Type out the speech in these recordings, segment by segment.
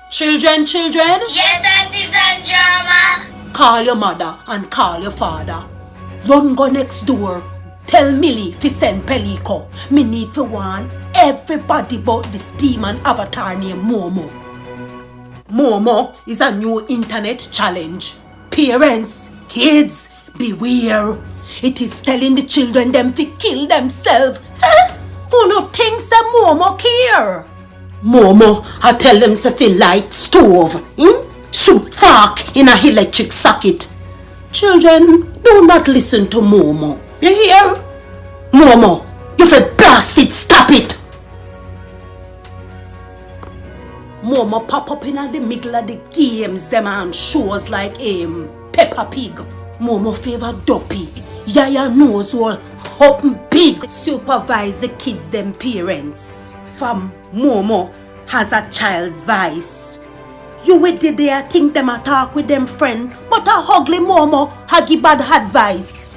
Children, children, Yes, Auntie Sanjama. call your mother and call your father. Run go next door. Tell Millie fi send Pelico. Me need for warn everybody about this demon avatar named Momo. Momo is a new internet challenge. Parents, kids, beware. It is telling the children them to kill themselves. Who no thinks that Momo care? Momo, I tell them to fi light stove. Should fork in a electric socket. Children, do not listen to Momo. You hear? Momo, you fi blast it, stop it. Momo pop up in the middle of the games, them and shows like Peppa Pig. Momo favor Duppy. Yaya knows all up big supervise the kids them parents. From Momo has a child's voice. You would there think them a talk with them friend, but a ugly Momo ha give bad advice.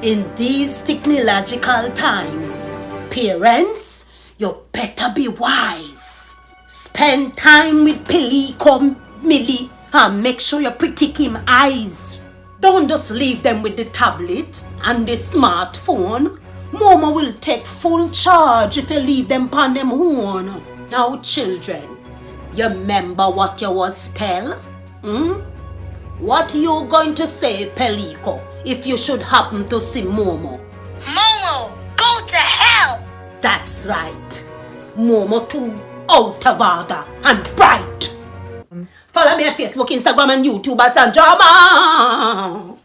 In these technological times, parents, you better be wise. Spend time with Pelico, Millie, and make sure you protect him eyes. Don't just leave them with the tablet and the smartphone. Momo will take full charge if you leave them upon them own. Now children, you remember what you was tell? What you going to say, Pelico, if you should happen to see Momo? Momo, go to hell. That's right. Momo too out of order and bright. Follow me on Facebook, Instagram and YouTube at Sanjama.